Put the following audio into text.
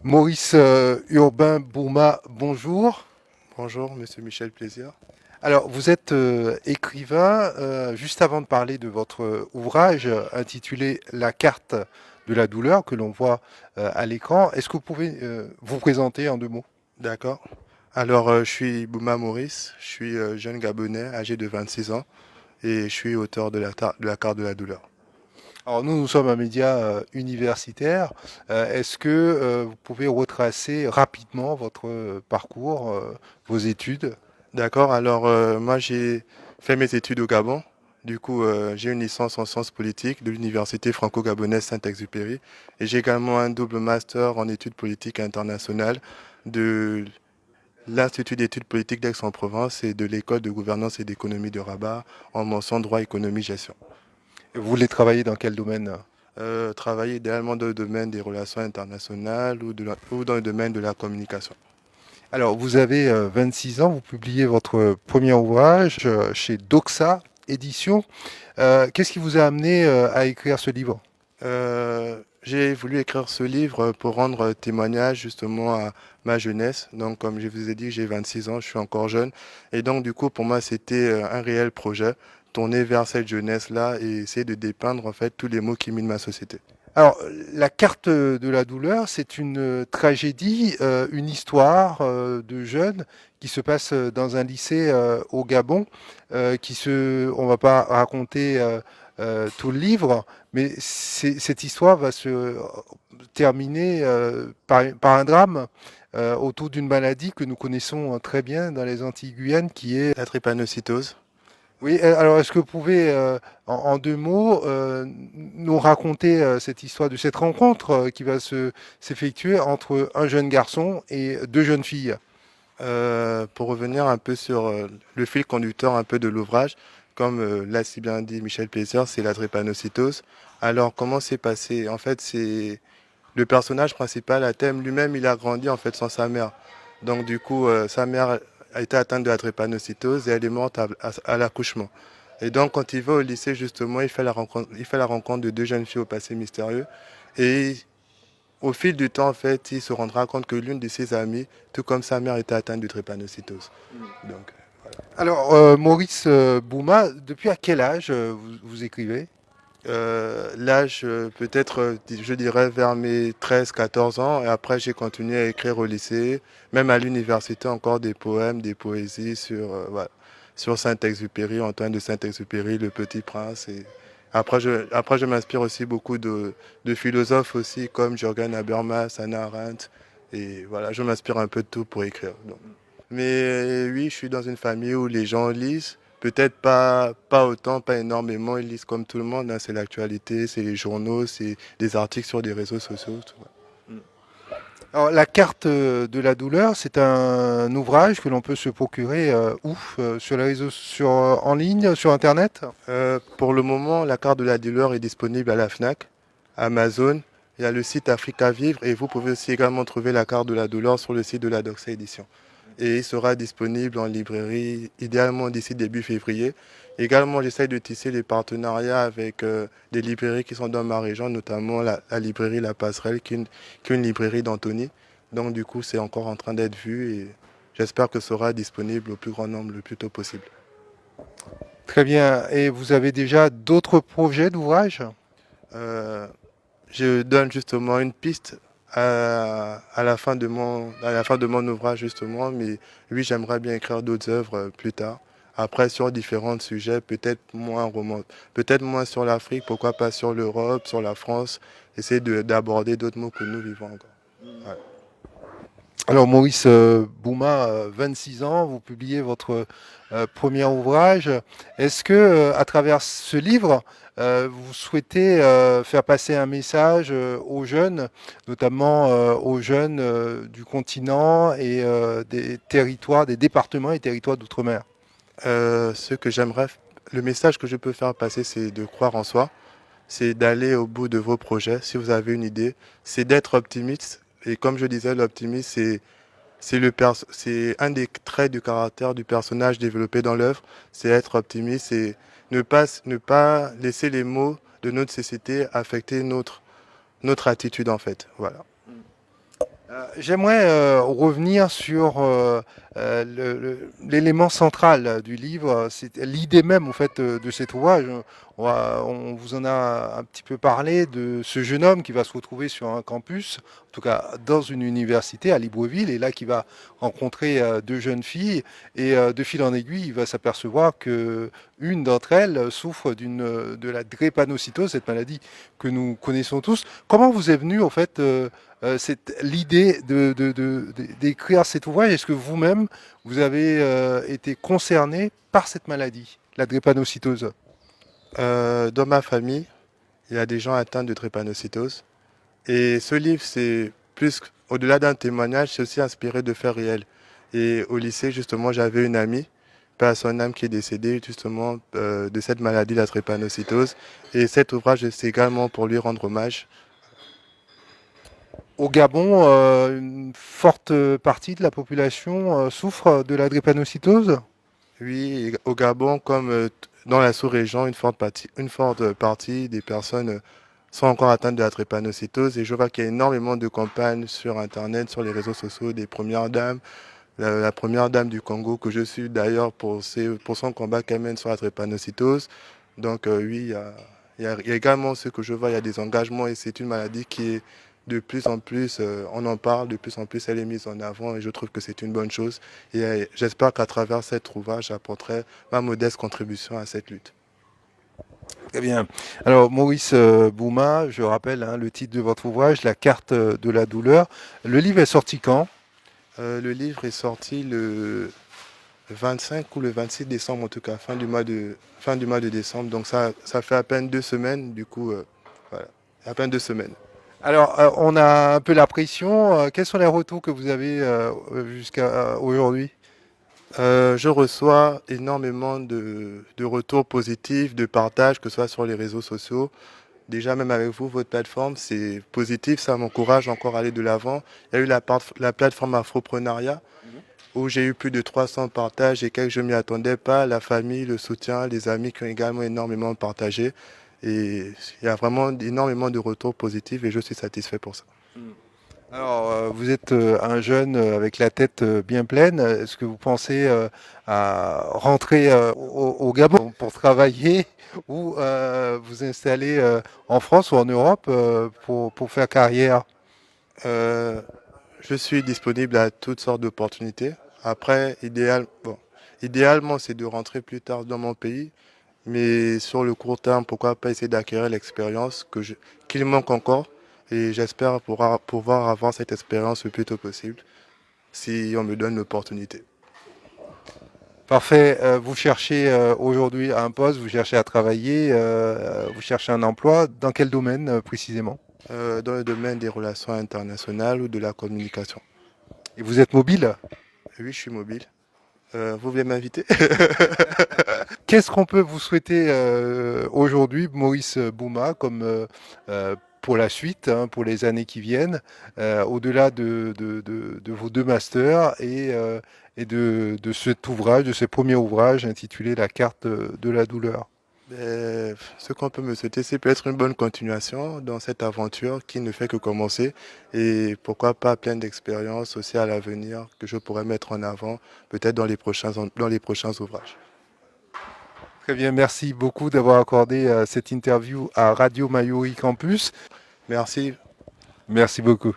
Maurice Urbain Bourma, bonjour. Bonjour, monsieur Michel Plaisir. Alors, vous êtes écrivain. Juste avant de parler de votre ouvrage intitulé La carte de la douleur que l'on voit à l'écran, est-ce que vous pouvez vous présenter en deux mots? D'accord. Alors, je suis Bouma Maurice, je suis jeune Gabonais âgé de 26 ans et je suis auteur de la carte de la douleur. Alors, nous sommes un média universitaire. Est-ce que vous pouvez retracer rapidement votre parcours, vos études? D'accord, alors moi j'ai fait mes études au Gabon. Du coup, j'ai une licence en sciences politiques de l'Université franco-gabonaise Saint-Exupéry et j'ai également un double master en études politiques internationales de l'Institut d'études politiques d'Aix-en-Provence et de l'École de gouvernance et d'économie de Rabat en mention droit, économie, gestion. Vous voulez travailler dans quel domaine? Travailler idéalement dans le domaine des relations internationales ou dans le domaine de la communication. Alors, vous avez 26 ans, vous publiez votre premier ouvrage chez Doxa Éditions. Qu'est-ce qui vous a amené à écrire ce livre? J'ai voulu écrire ce livre pour rendre témoignage justement à ma jeunesse. Donc, comme je vous ai dit, j'ai 26 ans, je suis encore jeune. Et donc, du coup, pour moi, c'était un réel projet, tourner vers cette jeunesse-là et essayer de dépeindre en fait tous les maux qui minent ma société. Alors, la carte de la douleur, c'est une tragédie, une histoire de jeunes qui se passe dans un lycée au Gabon, on va pas raconter tout le livre, mais cette histoire va se terminer par un drame autour d'une maladie que nous connaissons très bien dans les Antilles-Guyane, qui est... La drépanocytose. Oui, alors est-ce que vous pouvez, en deux mots, nous raconter cette histoire de cette rencontre qui va s'effectuer entre un jeune garçon et deux jeunes filles? Pour revenir un peu sur le fil conducteur un peu de l'ouvrage, comme l'a si bien dit Michel Plaisir, c'est la drépanocytose. Alors, comment c'est passé? En fait, c'est le personnage principal, à thème lui-même, il a grandi en fait sans sa mère. Donc, du coup, sa mère a été atteinte de la drépanocytose et elle est morte à l'accouchement. Et donc, quand il va au lycée, justement, il fait la rencontre de deux jeunes filles au passé mystérieux. Et au fil du temps, en fait, il se rendra compte que l'une de ses amies, tout comme sa mère, était atteinte de drépanocytose. Donc, Alors, Maurice Bouma, depuis à quel âge vous écrivez? l'âge, peut-être, je dirais vers mes 13, 14 ans. Et après, j'ai continué à écrire au lycée, même à l'université, encore des poèmes, des poésies sur, voilà, sur Saint-Exupéry, Antoine de Saint-Exupéry, Le Petit Prince. Et après, je m'inspire aussi beaucoup de philosophes aussi, comme Jürgen Habermas, Hannah Arendt. Et voilà, je m'inspire un peu de tout pour écrire. Donc. Mais oui, je suis dans une famille où les gens lisent. Peut-être pas autant, pas énormément. Ils lisent comme tout le monde, hein. C'est l'actualité, c'est les journaux, c'est des articles sur des réseaux sociaux. Tout. Alors, la carte de la douleur, c'est un ouvrage que l'on peut se procurer où? Sur les réseaux, en ligne, sur Internet? Pour le moment, la carte de la dealer est disponible à la FNAC, Amazon. Il y a le site Africa Vivre et vous pouvez aussi également trouver la carte de la douleur sur le site de la Doxa Édition. Et il sera disponible en librairie idéalement d'ici début février. Également, j'essaie de tisser des partenariats avec des librairies qui sont dans ma région, notamment la librairie La Passerelle, qui est une librairie d'Antony. Donc du coup, c'est encore en train d'être vu et j'espère que ce sera disponible au plus grand nombre le plus tôt possible. Très bien. Et vous avez déjà d'autres projets d'ouvrage? Euh, je donne justement une piste à la fin de mon ouvrage justement, mais oui, j'aimerais bien écrire d'autres œuvres plus tard. Après, sur différents sujets, peut-être moins sur l'Afrique, pourquoi pas sur l'Europe, sur la France, essayer d'aborder d'autres mots que nous vivons encore. Ouais. Alors Maurice Bouma, 26 ans, vous publiez votre premier ouvrage. Est-ce que à travers ce livre, vous souhaitez faire passer un message aux jeunes, notamment aux jeunes du continent et des territoires, des départements et territoires d'outre-mer? Ce que j'aimerais, le message que je peux faire passer, c'est de croire en soi, c'est d'aller au bout de vos projets. Si vous avez une idée, c'est d'être optimiste. Et comme je disais, l'optimisme, c'est un des traits du caractère du personnage développé dans l'œuvre, c'est être optimiste et ne pas laisser les maux de notre société affecter notre attitude en fait. Voilà. J'aimerais revenir sur l'élément central du livre, c'est l'idée même en fait de cet ouvrage. On vous en a un petit peu parlé de ce jeune homme qui va se retrouver sur un campus, en tout cas dans une université à Libreville, et là qui va rencontrer deux jeunes filles, et de fil en aiguille, il va s'apercevoir que une d'entre elles souffre de la drépanocytose, cette maladie que nous connaissons tous. Comment vous est venue en fait l'idée d'écrire cet ouvrage? Est-ce que vous-même, vous avez été concerné par cette maladie, la drépanocytose? Dans ma famille, il y a des gens atteints de drépanocytose. Et ce livre, c'est plus, au-delà d'un témoignage, c'est aussi inspiré de faits réels. Et au lycée, justement, j'avais une amie, paix à son âme, qui est décédée justement de cette maladie, la drépanocytose. Et cet ouvrage, c'est également pour lui rendre hommage. Au Gabon, une forte partie de la population souffre de la drépanocytose. Oui, au Gabon, comme dans la sous-région, une forte partie des personnes sont encore atteintes de la drépanocytose. Et je vois qu'il y a énormément de campagnes sur Internet, sur les réseaux sociaux, des premières dames. La première dame du Congo, que je suis d'ailleurs pour son combat qu'elle mène sur la drépanocytose. Donc oui, il y a également ce que je vois, il y a des engagements et c'est une maladie qui est de plus en plus, on en parle, de plus en plus elle est mise en avant et je trouve que c'est une bonne chose. Et j'espère qu'à travers cet ouvrage, j'apporterai ma modeste contribution à cette lutte. Très bien. Alors, Maurice Bouma, je rappelle hein, le titre de votre ouvrage, La carte de la douleur. Le livre est sorti quand? Le livre est sorti le 25 ou le 26 décembre, en tout cas, fin du mois de décembre. Donc ça fait à peine 2 semaines, du coup, voilà, à peine 2 semaines. Alors, on a un peu la pression. Quels sont les retours que vous avez jusqu'à aujourd'hui? Je reçois énormément de retours positifs, de partages, que ce soit sur les réseaux sociaux. Déjà, même avec vous, votre plateforme, c'est positif, ça m'encourage encore à aller de l'avant. Il y a eu la plateforme Afroprenariat, où j'ai eu plus de 300 partages et que je ne m'y attendais pas. La famille, le soutien, les amis qui ont également énormément partagé. Et il y a vraiment énormément de retours positifs et je suis satisfait pour ça. Alors, vous êtes un jeune avec la tête bien pleine. Est-ce que vous pensez à rentrer au Gabon pour travailler ou vous installer en France ou en Europe pour faire carrière? Euh, je suis disponible à toutes sortes d'opportunités. Après, idéalement, c'est de rentrer plus tard dans mon pays. Mais sur le court terme, pourquoi pas essayer d'acquérir l'expérience qu'il manque encore. Et j'espère pouvoir avoir cette expérience le plus tôt possible si on me donne l'opportunité. Parfait. Vous cherchez aujourd'hui un poste, vous cherchez à travailler, vous cherchez un emploi. Dans quel domaine précisément? Dans le domaine des relations internationales ou de la communication. Et vous êtes mobile? Oui, je suis mobile. Vous voulez m'inviter? Qu'est-ce qu'on peut vous souhaiter aujourd'hui, Maurice Bouma, comme pour la suite, hein, pour les années qui viennent, au-delà de vos deux masters et de cet ouvrage, de ce premier ouvrage intitulé La carte de la douleur? Ce qu'on peut me souhaiter, c'est peut-être une bonne continuation dans cette aventure qui ne fait que commencer et pourquoi pas plein d'expériences aussi à l'avenir que je pourrais mettre en avant peut-être dans les prochains ouvrages. Très bien, merci beaucoup d'avoir accordé cette interview à Radio Mayuri Campus. Merci. Merci beaucoup.